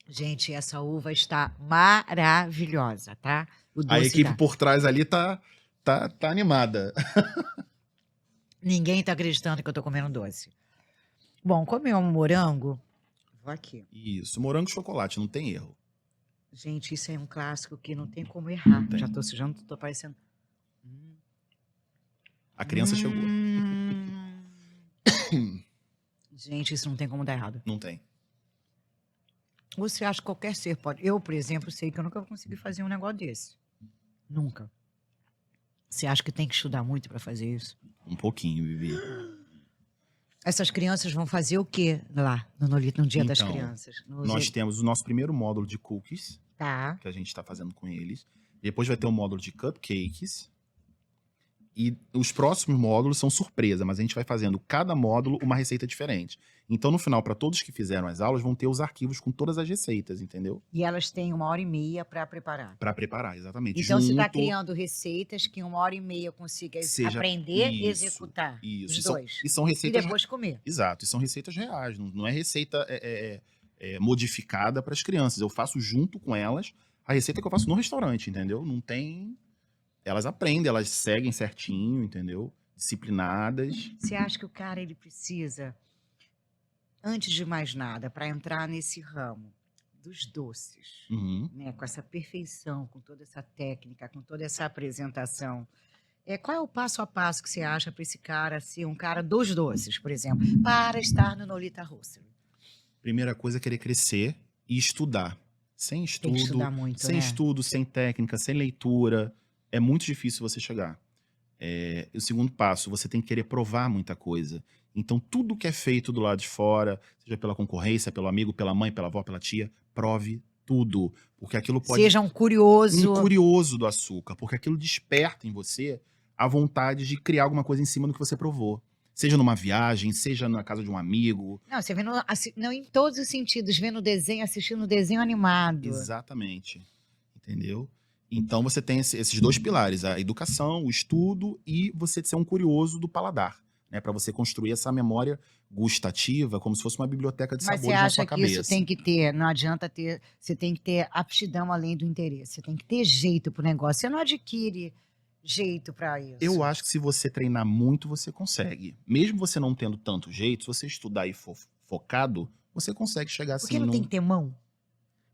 Gente, essa uva está maravilhosa, tá? A equipe por trás ali tá animada. Ninguém tá acreditando que eu tô comendo doce. Bom, comer um morango. Vou aqui. Isso, morango e chocolate, não tem erro. Gente, isso é um clássico que não tem como errar. Já tô sujando, tô parecendo... A criança chegou. Gente, isso não tem como dar errado. Não tem. Você acha que qualquer ser pode... Eu, por exemplo, sei que eu nunca vou conseguir fazer um negócio desse. Nunca. Você acha que tem que estudar muito para fazer isso? Um pouquinho, Bibi. Essas crianças vão fazer o quê lá no Nolita, no Dia das Crianças? Nós temos o nosso primeiro módulo de cookies, que a gente está fazendo com eles. Depois vai ter um módulo de cupcakes. E os próximos módulos são surpresa, mas a gente vai fazendo cada módulo uma receita diferente. Então, no final, para todos que fizeram as aulas, vão ter os arquivos com todas as receitas, entendeu? E elas têm 1 hora e meia para preparar. Para preparar, exatamente. Então, você está criando receitas que 1 hora e meia eu consiga aprender e executar. Isso. Os dois. E são receitas... E depois comer. Exato. E são receitas reais. Não é receita modificada para as crianças. Eu faço junto com elas a receita que eu faço no restaurante, entendeu? Não tem... Elas aprendem, elas seguem certinho, entendeu? Disciplinadas. Você acha que o cara, ele precisa, antes de mais nada, para entrar nesse ramo dos doces, né, com essa perfeição, com toda essa técnica, com toda essa apresentação, qual é o passo a passo que você acha para esse cara ser um cara dos doces, por exemplo, para estar no Nolita Roastery? Primeira coisa é querer crescer e estudar. Sem estudo, tem que estudar muito, sem estudo, sem técnica, sem leitura... É muito difícil você chegar. O segundo passo, você tem que querer provar muita coisa. Então, tudo que é feito do lado de fora, seja pela concorrência, pelo amigo, pela mãe, pela avó, pela tia, prove tudo. Porque aquilo pode... Seja um curioso. Um curioso do açúcar. Porque aquilo desperta em você a vontade de criar alguma coisa em cima do que você provou. Seja numa viagem, seja na casa de um amigo. Não, você vê não, em todos os sentidos. Vendo desenho, assistindo desenho animado. Exatamente. Entendeu? Então, você tem esses dois pilares, a educação, o estudo e você ser um curioso do paladar, né? Para você construir essa memória gustativa como se fosse uma biblioteca de Mas você sabores na sua acha que isso cabeça. tem que ter, não adianta ter, você tem que ter aptidão além do interesse, você tem que ter jeito pro negócio, você não adquire jeito para Eu isso. acho que se você treinar muito, você consegue. Mesmo você não tendo tanto jeito, se você estudar e for focado, você consegue chegar Por que assim não tem no... que ter mão?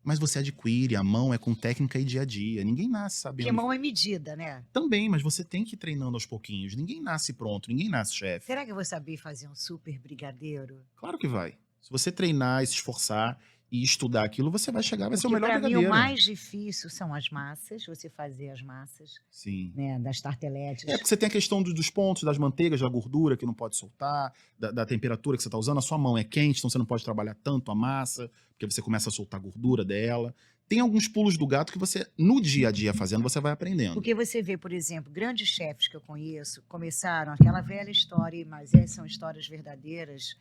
Mas você adquire, a mão é com técnica e dia a dia. Ninguém nasce Porque sabendo. mão é medida, né? Também, mas você tem que ir treinando aos pouquinhos. Ninguém nasce pronto, ninguém nasce chefe. Será que eu vou saber fazer um super brigadeiro? Claro que vai. Se você treinar e se esforçar e estudar aquilo, você vai chegar, vai ser o Porque melhor para mim o brigadeiro. mais difícil são as massas, você fazer as massas, Sim. né, das tarteletes. É, porque você tem a questão dos pontos, das manteigas, da gordura que não pode soltar, da temperatura que você está usando. A sua mão é quente, então você não pode trabalhar tanto a massa, porque você começa a soltar a gordura dela. Tem alguns pulos do gato que você, no dia a dia fazendo, você vai aprendendo. Porque você vê, por exemplo, grandes chefes que eu conheço começaram aquela velha história, mas são histórias verdadeiras,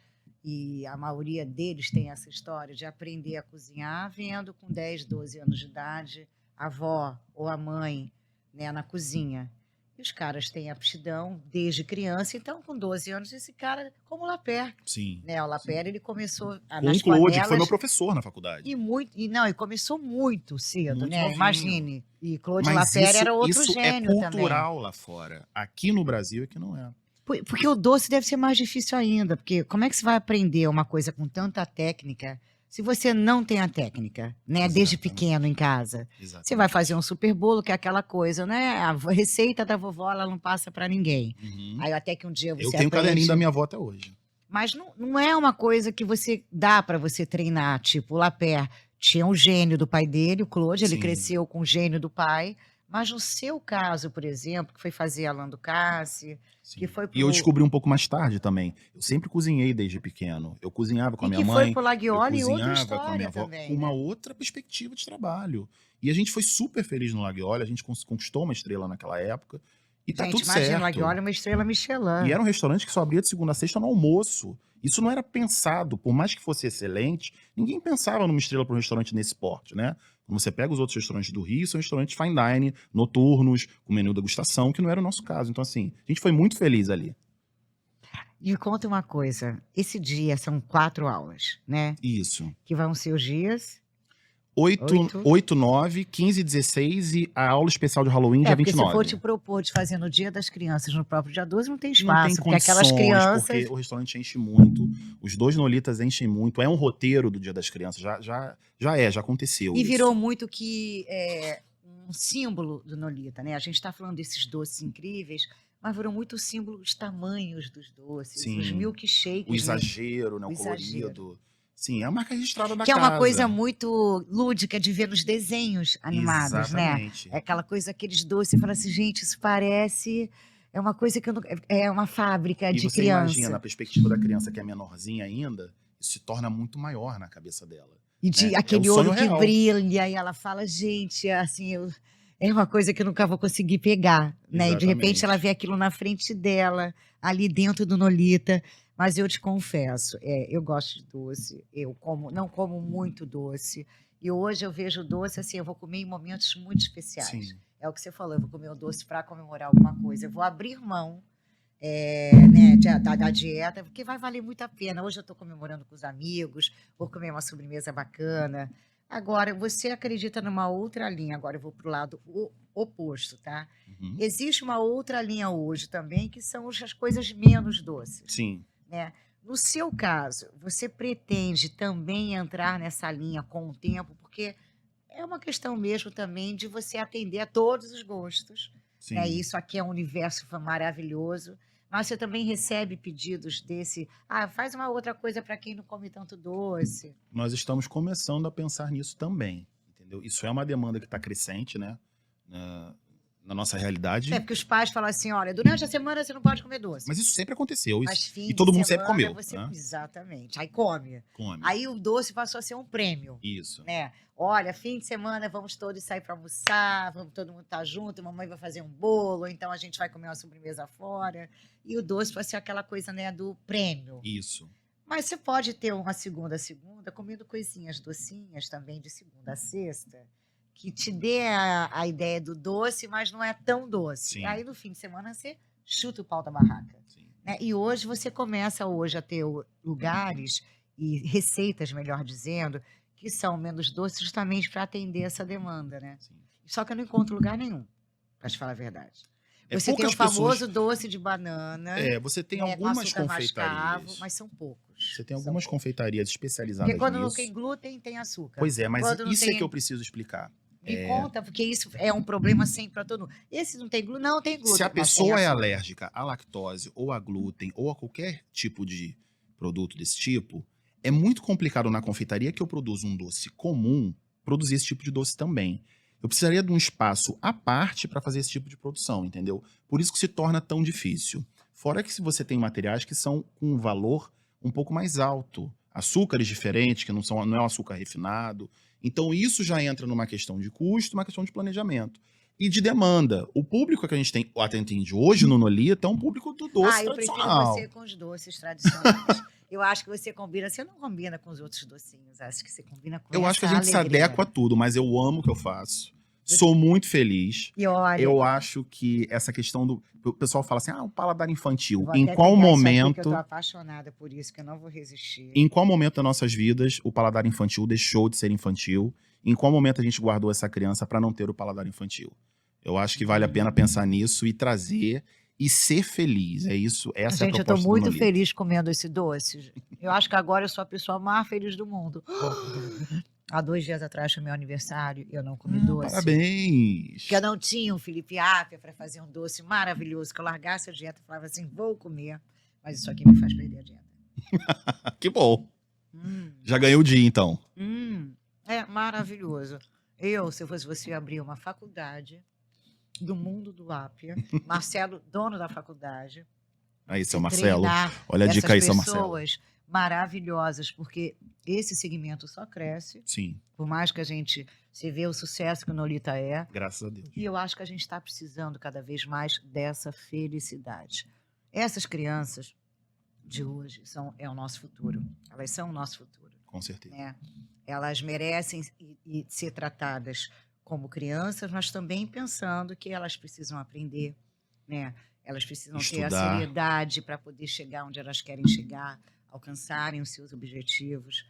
e a maioria deles tem essa história de aprender a cozinhar vendo com 10, 12 anos de idade a avó ou a mãe, né, na cozinha. E os caras têm aptidão desde criança, então com 12 anos esse cara, como o Lapierre, Sim. né, o Lapierre ele começou Com nas o Claude, que foi panelas meu professor na faculdade. e começou muito cedo, Muito né? novinho. Imagine. E Claude Mas Lapierre era outro isso gênio é também. cultural lá fora. Aqui no Brasil é que não é. Porque o doce deve ser mais difícil ainda, porque como é que você vai aprender uma coisa com tanta técnica se você não tem a técnica, né? Desde Exatamente. pequeno em casa. Exatamente. Você vai fazer um super bolo, que é aquela coisa, né? A receita da vovó, ela não passa para ninguém. Uhum. Aí até que um dia você Eu tenho o caderninho da minha avó até hoje. Mas não é uma coisa que você dá para você treinar. Tipo, o Lapierre tinha um gênio do pai dele, o Claude, ele Sim. cresceu com o gênio do pai. Mas no seu caso, por exemplo, que foi fazer Alain Ducasse, Sim. que foi E eu pro, descobri um pouco mais tarde também. Eu sempre cozinhei desde pequeno. Eu cozinhava com a e minha que foi mãe, pro eu Laguiole, outra cozinhava com a minha história avó, também, com uma né? outra perspectiva de trabalho. E a gente foi super feliz no Laguiole, a gente conquistou uma estrela naquela época. E tá Gente, tudo imagina, certo. Laguiole é uma estrela E Michelin. era um restaurante que só abria de segunda a sexta no almoço. Isso não era pensado, por mais que fosse excelente, ninguém pensava numa estrela para um restaurante nesse porte, né? Quando você pega os outros restaurantes do Rio, são restaurantes fine dining, noturnos, com menu degustação, que não era o nosso caso. Então, assim, a gente foi muito feliz ali. E conta uma coisa, esse dia são 4 aulas, né? Isso. Que vão ser os dias... 8, 9, 15, 16 e a aula especial de Halloween dia porque 29. se for te propor de fazer no dia das crianças, no próprio dia 12, não tem Não tem espaço, porque condições, aquelas crianças... porque o restaurante enche muito. Os 2 Nolitas enchem muito. É um roteiro do Dia das Crianças. Já aconteceu E isso. virou muito que um símbolo do Nolita, né? A gente está falando desses doces incríveis, mas virou muito símbolo os tamanhos dos doces, Sim. os milkshakes. O exagero, né? O exagero. colorido. Sim, é a marca registrada da Que é casa. uma coisa muito lúdica de ver nos desenhos animados, Exatamente. né? É aquela coisa, aqueles doces, você fala assim, gente, isso parece... É uma coisa que eu não... É uma fábrica E de você criança. imagina, na perspectiva da criança que é menorzinha ainda, isso se torna muito maior na cabeça dela. E de né? aquele É o sonho olho que real. brilha, e ela fala, gente, assim, é uma coisa que eu nunca vou conseguir pegar, né? E de repente Exatamente. ela vê aquilo na frente dela, ali dentro do Nolita. Mas eu te confesso, eu gosto de doce, não como muito doce. E hoje eu vejo doce assim, eu vou comer em momentos muito especiais. Sim. É o que você falou, eu vou comer o doce para comemorar alguma coisa. Eu vou abrir mão né, da dieta, porque vai valer muito a pena. Hoje eu estou comemorando com os amigos, vou comer uma sobremesa bacana. Agora, você acredita numa outra linha, agora eu vou para o lado oposto, tá? Uhum. Existe uma outra linha hoje também, que são as coisas menos doces. Sim. Né? No seu caso, você pretende também entrar nessa linha com o tempo, porque é uma questão mesmo também de você atender a todos os gostos. Sim. Né? Isso aqui é um universo maravilhoso, mas você também recebe pedidos desse, faz uma outra coisa para quem não come tanto doce. Nós estamos começando a pensar nisso também, entendeu? Isso é uma demanda que está crescente, né? Na nossa realidade. Porque os pais falam assim, olha, durante a semana você não pode comer doce. Mas isso sempre aconteceu. Mas fim e todo de mundo sempre semana comeu. Né? Exatamente. Aí come. Come. Aí o doce passou a ser um prêmio. Isso. Né? Olha, fim de semana vamos todos sair para almoçar, vamos todo mundo estar junto, mamãe vai fazer um bolo, então a gente vai comer uma sobremesa fora. E o doce vai ser aquela coisa, né, do prêmio. Isso. Mas você pode ter uma segunda comendo coisinhas docinhas também de segunda a sexta, que te dê a ideia do doce, mas não é tão doce. Sim. Aí no fim de semana você chuta o pau da barraca. Sim. E hoje você começa a ter lugares e receitas, melhor dizendo, que são menos doces justamente para atender essa demanda, né? Sim. Só que eu não encontro lugar nenhum, para te falar a verdade. Você tem o Poucas pessoas. famoso doce de banana, Você tem com algumas açúcar mascavo, confeitarias. mas são poucos. Você tem São algumas poucos. confeitarias Porque especializadas quando não nisso. tem glúten, tem açúcar. Pois é, mas Quando não isso é tem... que eu preciso explicar. Me conta, porque isso é um problema sempre para todo mundo. Esse não tem glúten? Não tem glúten. Se a mas tem pessoa é açúcar. alérgica à lactose, ou a glúten, ou a qualquer tipo de produto desse tipo, é muito complicado na confeitaria que eu produzo um doce comum, produzir esse tipo de doce também. Eu precisaria de um espaço à parte para fazer esse tipo de produção, entendeu? Por isso que se torna tão difícil. Fora que se você tem materiais que são com um valor um pouco mais alto, açúcares diferentes, que não é um açúcar refinado. Então isso já entra numa questão de custo, uma questão de planejamento. E de demanda. O público que a gente tem atende hoje no Nolita é um público do doce eu prefiro tradicional. você com os doces tradicionais. Eu acho que você combina, você não combina com os outros docinhos, acho que você combina com Eu acho que a gente se alegria. adequa a tudo, mas eu amo o que eu faço. Sou muito feliz. E olha, eu acho que essa questão do... O pessoal fala assim, o paladar infantil. vou Em até qual pegar isso aqui, momento... que eu tô apaixonada por isso, que eu não vou resistir. Em qual momento das nossas vidas o paladar infantil deixou de ser infantil? Em qual momento a gente guardou essa criança para não ter o paladar infantil? Eu acho que vale a pena pensar nisso e trazer e ser feliz. É isso, essa é a proposta do Nolita. Gente, eu tô muito feliz comendo esse doce. Eu acho que agora eu sou a pessoa mais feliz do mundo. Há 2 dias atrás foi meu aniversário e eu não comi doce. Parabéns! Porque eu não tinha um Felipe Apia para fazer um doce maravilhoso, que eu largasse a dieta e falava assim, vou comer. Mas isso aqui me faz perder a dieta. Que bom! Já ganhou o dia, então. É maravilhoso. Se eu fosse você, abrir uma faculdade do mundo do Apia. Marcelo, dono da faculdade. Aí, seu Marcelo. Olha a dica aí, seu Marcelo. Pessoas maravilhosas, porque esse segmento só cresce. Sim. Por mais que a gente se vê o sucesso que o Nolita é. Graças a Deus. E eu acho que a gente está precisando cada vez mais dessa felicidade. Essas crianças de hoje é o nosso futuro. Elas são o nosso futuro. Com certeza. Né? Elas merecem ser tratadas como crianças, mas também pensando que elas precisam aprender, né? Elas precisam ter a seriedade para poder chegar onde elas querem chegar, alcançarem os seus objetivos.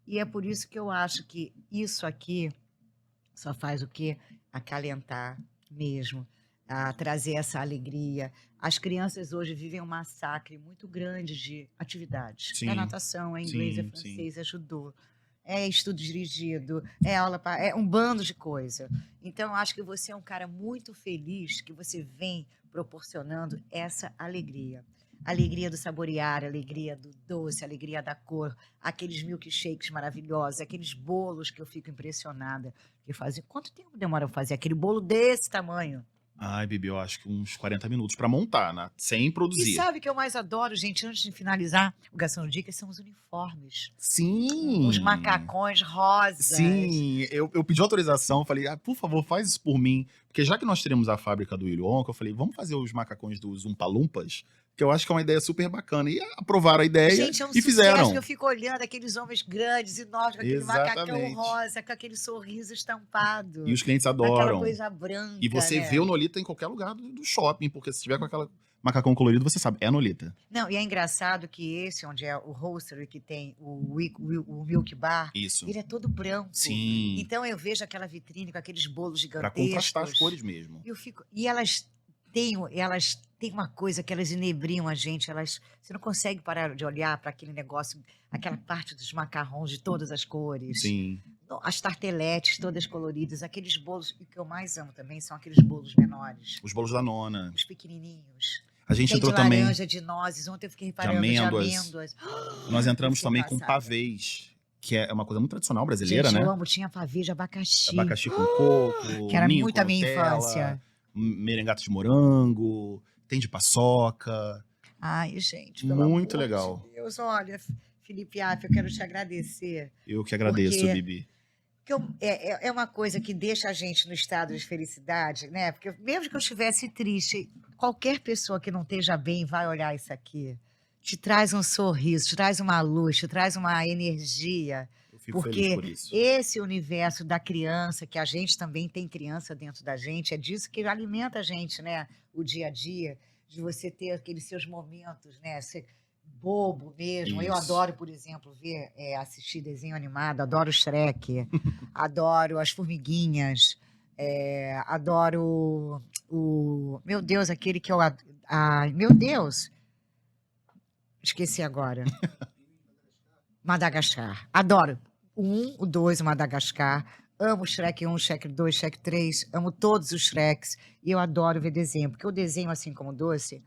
E é por isso que eu acho que isso aqui só faz o quê? Acalentar mesmo, trazer essa alegria. As crianças hoje vivem um massacre muito grande de atividades. Sim. É natação, é inglês, é francês, é judô. É estudo dirigido, é aula, é um bando de coisa. Então, eu acho que você é um cara muito feliz que você vem proporcionando essa alegria. Alegria do saborear, alegria do doce, alegria da cor, aqueles milkshakes maravilhosos, aqueles bolos que eu fico impressionada. Quanto tempo demora para fazer aquele bolo desse tamanho? Ai, Bibi, eu acho que uns 40 minutos para montar, né? Sem produzir. E sabe o que eu mais adoro, gente, antes de finalizar o Gastronomia, são os uniformes. Sim! Os macacões rosas. Sim, eu pedi autorização, falei, por favor, faz isso por mim. Porque já que nós teremos a fábrica do Willy Wonka, eu falei, vamos fazer os macacões dos Umpa-Lumpas? Que eu acho que é uma ideia super bacana. E aprovaram a ideia Gente, é um e fizeram. Sucesso, que eu fico olhando aqueles homens grandes, enormes, com aquele macacão rosa, com aquele sorriso estampado. E os clientes adoram. Aquela coisa branca, e você vê o Nolita em qualquer lugar do shopping, porque se tiver com aquela macacão colorido, você sabe, é a Nolita. Não, e é engraçado que esse, onde é o roaster, que tem o Milk Bar, isso, ele é todo branco. Sim. Então eu vejo aquela vitrine com aqueles bolos gigantescos. Pra contrastar as cores mesmo. E elas têm uma coisa que elas inebriam a gente. Você não consegue parar de olhar para aquele negócio, aquela parte dos macarrons de todas as cores. Sim. As tarteletes todas coloridas, aqueles bolos. E o que eu mais amo também são aqueles bolos menores. Os bolos da nona. Os pequenininhos. A gente tem entrou de também. laranja, de nozes. Ontem eu fiquei reparando de amêndoas. Nós entramos também com pavês, que é uma coisa muito tradicional brasileira, gente, né? eu amo, tinha pavê de abacaxi. Abacaxi com coco, que era ninho muito a minha infância. Merengato de morango, tem de paçoca. Ai, gente, muito legal. De Deus, olha, Felipe Apia, eu quero te agradecer. Eu que agradeço, Bibi. É uma coisa que deixa a gente no estado de felicidade, né? Porque mesmo que eu estivesse triste, qualquer pessoa que não esteja bem vai olhar isso aqui. Te traz um sorriso, te traz uma luz, te traz uma energia. Eu fico feliz por isso. Esse universo da criança, que a gente também tem criança dentro da gente, é disso que alimenta a gente, né? O dia a dia. de você ter aqueles seus momentos, né? Ser bobo mesmo. Isso. Eu adoro, por exemplo, assistir desenho animado, adoro Shrek, adoro as formiguinhas, adoro meu Deus, aquele que eu... Ai, meu Deus! Esqueci agora. Madagascar. Adoro. O 1, o 2, o Madagascar. Amo Shrek 1, Shrek 2, Shrek 3. Amo todos os Shreks. E eu adoro ver desenho. Porque o desenho, assim como o doce,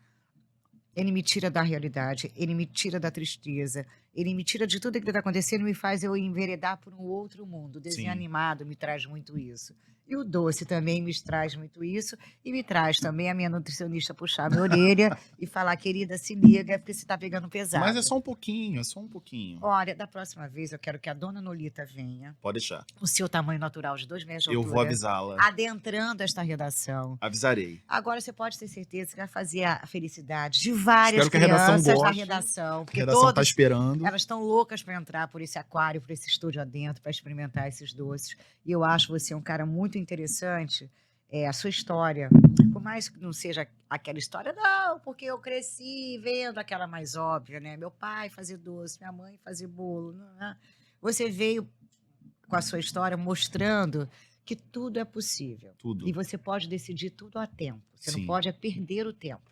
ele me tira da realidade. Ele me tira da tristeza. Ele me tira de tudo aquilo que está acontecendo e me faz eu enveredar por um outro mundo. O desenho animado me traz muito isso. E o doce também me traz muito isso. E me traz também a minha nutricionista puxar minha orelha e falar, querida, se liga, porque você está pegando pesado. Mas é só um pouquinho, é só um pouquinho. Olha, da próxima vez eu quero que a dona Nolita venha. Pode deixar. O seu tamanho natural de 2 metros de altura. Eu vou avisá-la. Adentrando esta redação. Avisarei. Agora você pode ter certeza que vai fazer a felicidade de várias Espero que a redação crianças goste, da redação. Porque a redação está esperando. Elas estão loucas para entrar por esse aquário, por esse estúdio adentro, para experimentar esses doces. E eu acho você um cara muito interessante. A sua história, por mais que não seja aquela história, não, porque eu cresci vendo aquela mais óbvia, né? Meu pai fazia doce, minha mãe fazia bolo. Não. Você veio com a sua história mostrando que tudo é possível. Tudo. E você pode decidir tudo a tempo. Você Sim. não pode perder o tempo,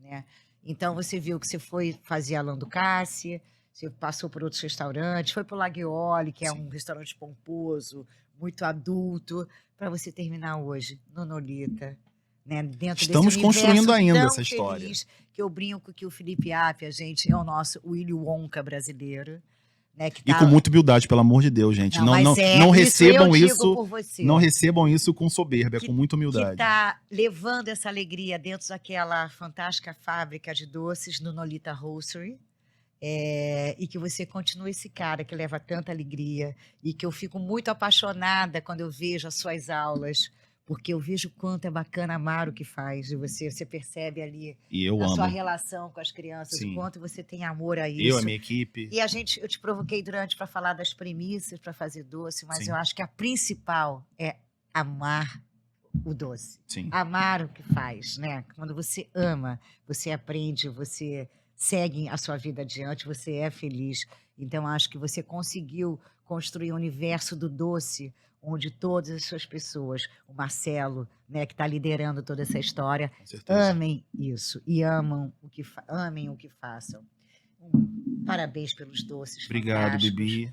né? Então você viu que você foi fazer a Landucassi, você passou por outros restaurantes, foi para o Laguiole, que é um restaurante pomposo, muito adulto, para você terminar hoje no Nolita, né? Dentro Estamos desse construindo ainda tão essa história. Feliz, que eu brinco que o Felipe Apia, gente, é o nosso Willy Wonka brasileiro. Né, que E com muita humildade, pelo amor de Deus, gente. Não recebam isso. Não recebam isso com soberba, com muita humildade. Que está levando essa alegria dentro daquela fantástica fábrica de doces no Nolita Roastery. E que você continue esse cara que leva tanta alegria. E que eu fico muito apaixonada quando eu vejo as suas aulas. Porque eu vejo o quanto é bacana amar o que faz de você. Você percebe ali a sua relação com as crianças, o quanto você tem amor a isso. Eu, a minha equipe. E eu te provoquei para falar das premissas para fazer doce, mas eu acho que a principal é amar o doce. Sim. Amar o que faz, né? Quando você ama, você aprende, você segue a sua vida adiante, você é feliz. Então, acho que você conseguiu construir um universo do doce onde todas as suas pessoas, o Marcelo, né, que está liderando toda essa história, amem isso e amem o que façam. Parabéns pelos doces. Obrigado, Bibi.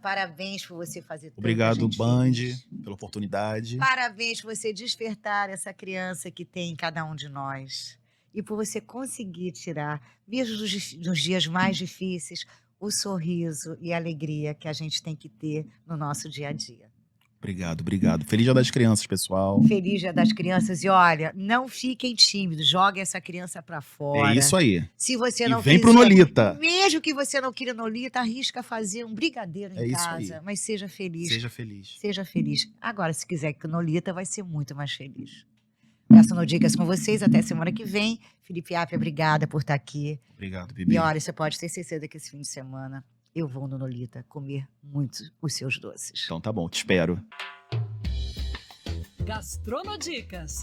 Parabéns por você fazer tudo. Obrigado, Band, pela oportunidade. Parabéns por você despertar essa criança que tem em cada um de nós. E por você conseguir tirar, mesmo nos dias mais difíceis, o sorriso e a alegria que a gente tem que ter no nosso dia a dia. Obrigado, obrigado. Feliz Dia das Crianças, pessoal. Feliz Dia das Crianças. E olha, não fiquem tímidos, joguem essa criança pra fora. É isso aí. Se você não vem pro Nolita. Mesmo que você não queira Nolita, arrisca fazer um brigadeiro em casa. Mas seja feliz. Seja feliz. Seja feliz. Agora, se quiser que Nolita, vai ser muito mais feliz. Peço no Dicas com vocês. Até semana que vem. Felipe Apia, obrigada por estar aqui. Obrigado, Bibi. E olha, você pode ter certeza que esse fim de semana eu vou no Nolita comer muito os seus doces. Então tá bom, te espero. Gastronodicas.